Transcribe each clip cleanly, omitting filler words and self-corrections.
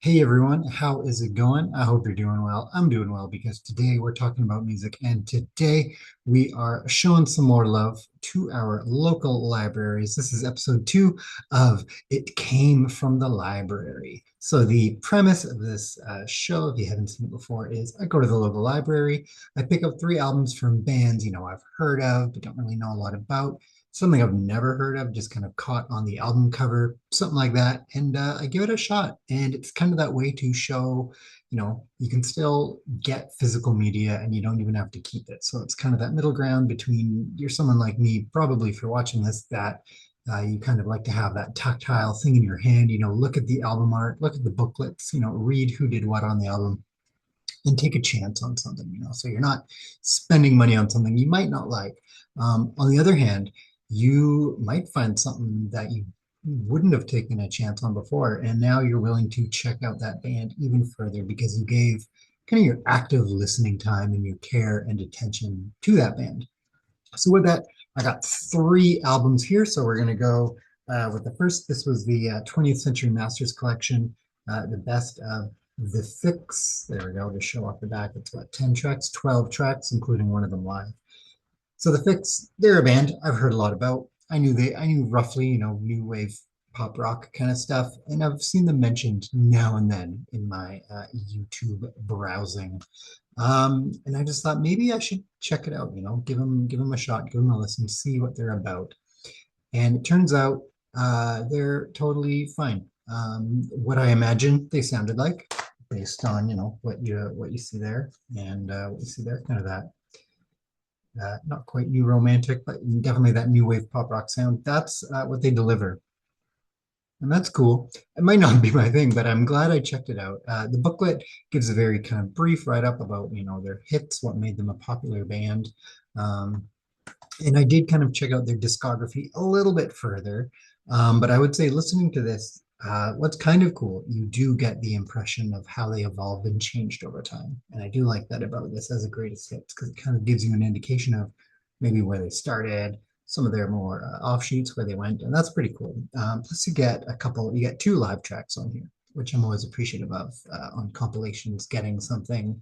Hey everyone, how is it going? I hope you're doing well. I'm doing well because today we're talking about music, and today we are showing some more love to our local libraries. This is episode 2 of It Came from the Library. So, the premise of this show, if you haven't seen it before, is I go to the local library, I pick up 3 albums from bands I've heard of but don't really know a lot about, something I've never heard of, just kind of caught on the album cover, something like that. And I give it a shot. And it's kind of that way to show, you can still get physical media and you don't even have to keep it. So it's kind of that middle ground between you're someone like me, probably if you're watching this, that you kind of like to have that tactile thing in your hand, look at the album art, look at the booklets, read who did what on the album and take a chance on something, so you're not spending money on something you might not like. On the other hand, you might find something that you wouldn't have taken a chance on before, and now you're willing to check out that band even further because you gave kind of your active listening time and your care and attention to that band. So with that, I got 3 albums here. So we're going to go with the first. This was the 20th Century Masters Collection, the best of the Fix. There we go, to show off the back. It's what, 10 tracks, 12 tracks, including one of them live. So the Fix, they're a band I've heard a lot about. I knew roughly, new wave pop rock kind of stuff, and I've seen them mentioned now and then in my YouTube browsing. And I just thought maybe I should check it out, give them a shot, give them a listen, see what they're about. And it turns out they're totally fine. What I imagined they sounded like, based on what you see there and what you see there, kind of that not quite new romantic, but definitely that new wave pop rock sound. That's what they deliver. And that's cool. It might not be my thing, but I'm glad I checked it out. The booklet gives a very kind of brief write-up about, their hits, what made them a popular band. Um, and I did kind of check out their discography a little bit further. But I would say listening to this, what's kind of cool, you do get the impression of how they evolved and changed over time. And I do like that about this as a greatest hits because it kind of gives you an indication of maybe where they started, some of their more offshoots where they went, and that's pretty cool. Plus, you get 2 live tracks on here, which I'm always appreciative of on compilations, getting something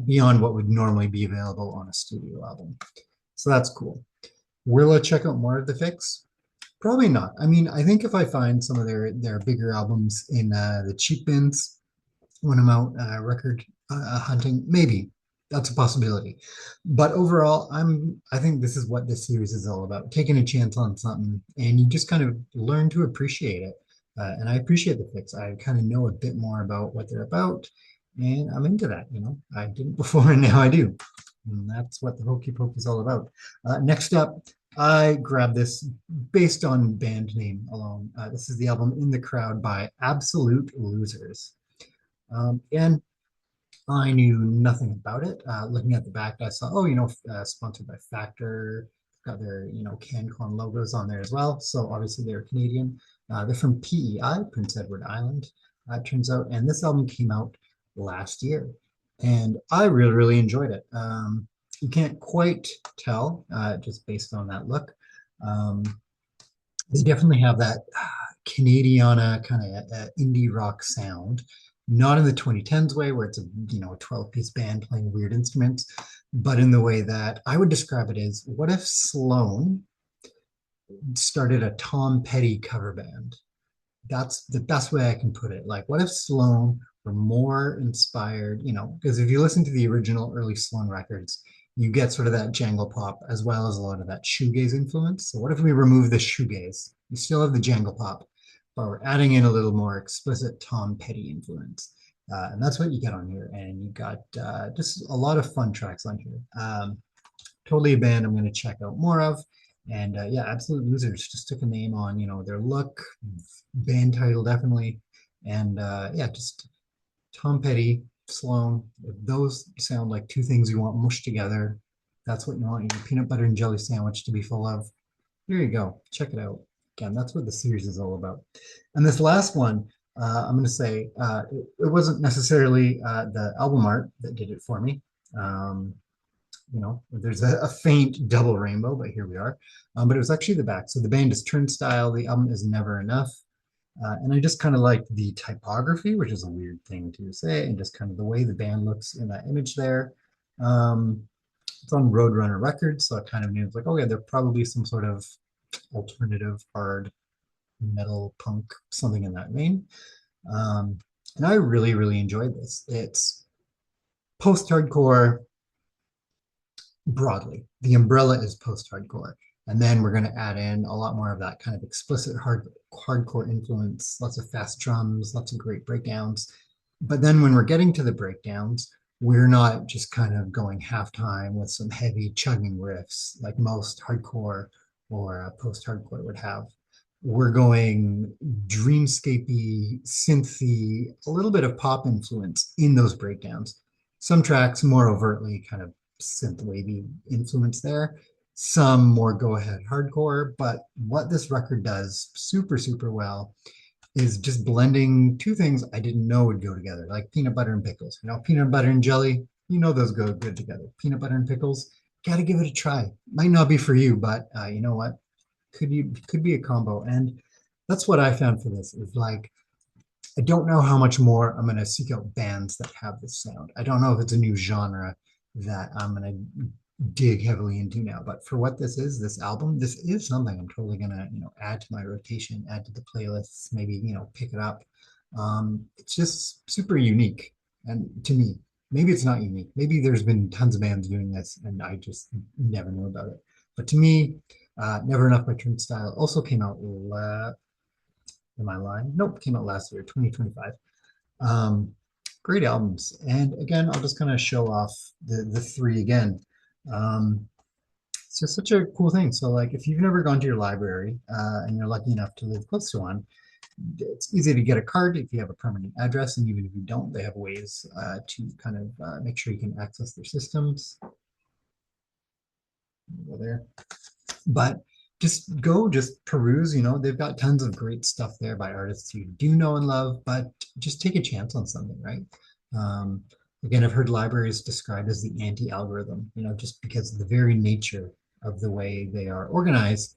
beyond what would normally be available on a studio album. So that's cool. Will I check out more of the Fix? Probably not. I mean, I think if I find some of their bigger albums in the cheap bins when I'm out record hunting, maybe that's a possibility. But overall, I think this is what this series is all about: taking a chance on something, and you just kind of learn to appreciate it. And I appreciate the Fix. I kind of know a bit more about what they're about, and I'm into that. I didn't before, and now I do. And that's what the Hokey Pokey is all about. Next up, I grabbed this based on band name alone. This is the album In the Crowd by Absolute Losers. And I knew nothing about it. Looking at the back, I saw, sponsored by Factor. Got their, CanCon logos on there as well. So obviously they're Canadian. They're from PEI, Prince Edward Island, it turns out. And this album came out last year. And I really, really enjoyed it. You can't quite tell just based on that look. Um, they definitely have that Canadiana kind of indie rock sound, not in the 2010s way where it's a 12-piece band playing weird instruments, but in the way that I would describe it as, what if Sloan started a Tom Petty cover band? That's the best way I can put it. Like, what if Sloan were more inspired, because if you listen to the original early Sloan records, you get sort of that jangle pop as well as a lot of that shoegaze influence. So what if we remove the shoegaze? You still have the jangle pop, but we're adding in a little more explicit Tom Petty influence. And that's what you get on here. And you got just a lot of fun tracks on here. Totally a band I'm going to check out more of. And yeah, Absolute Losers just took a name on, their look, band title definitely. And yeah, just Tom Petty, Sloan. If those sound like 2 things you want mushed together, that's what you want your peanut butter and jelly sandwich to be full of. Here you go. Check it out. Again, that's what the series is all about. And this last one, I'm going to say it wasn't necessarily the album art that did it for me. Um, there's a faint double rainbow, but here we are. But it was actually the back. So the band is Turnstile. The album is Never Enough. And I just kind of like the typography, which is a weird thing to say, and just kind of the way the band looks in that image there. Um, it's on Roadrunner Records, so I kind of knew it's like, oh yeah, they're probably some sort of alternative hard metal punk, something in that vein. Um, and I really, really enjoyed this. It's post-hardcore broadly. The umbrella is post-hardcore. And then we're going to add in a lot more of that kind of explicit hardcore influence, lots of fast drums, lots of great breakdowns. But then when we're getting to the breakdowns, we're not just kind of going halftime with some heavy chugging riffs like most hardcore or post-hardcore would have. We're going dreamscapey, synthy, a little bit of pop influence in those breakdowns. Some tracks more overtly kind of synth wavy influence there. Some more go ahead hardcore, but what this record does super, super well is just blending two things I didn't know would go together, like peanut butter and pickles. You know, peanut butter and jelly, you know those go good together. Peanut butter and pickles, gotta give it a try. Might not be for you, but you know what? Could be a combo. And that's what I found for this is like I don't know how much more I'm going to seek out bands that have this sound. I don't know if it's a new genre that I'm going to dig heavily into now. But for what this is, this album, this is something I'm totally going to, add to my rotation, add to the playlists, maybe, pick it up. It's just super unique. And to me, maybe it's not unique. Maybe there's been tons of bands doing this and I just never knew about it. But to me, Never Enough by Turnstile also came out. Am I lying? Nope, came out last year, 2025. Um, Great albums. And again, I'll just kind of show off the three again. Um, it's just such a cool thing. So like if you've never gone to your library and you're lucky enough to live close to one, it's easy to get a card if you have a permanent address. And even if you don't, they have ways to kind of make sure you can access their systems. Go there. But just peruse, they've got tons of great stuff there by artists you do know and love, but just take a chance on something, right? Um, Again, I've heard libraries described as the anti-algorithm, just because of the very nature of the way they are organized,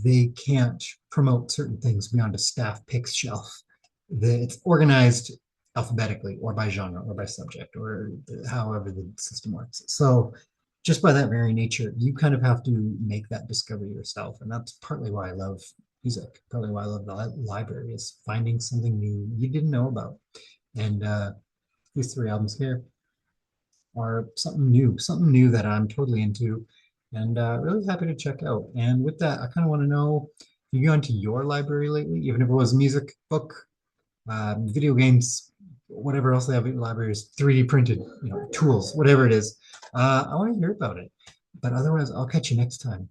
they can't promote certain things beyond a staff picks shelf. It's organized alphabetically or by genre or by subject or however the system works. So just by that very nature, you kind of have to make that discovery yourself. And that's partly why I love music, partly why I love the library is finding something new you didn't know about. And these three albums here are something new that I'm totally into and really happy to check out. And with that, I kind of want to know if you gone to your library lately, even if it was music, book, video games, whatever else they have in libraries, 3D printed, tools, whatever it is. I want to hear about it. But otherwise, I'll catch you next time.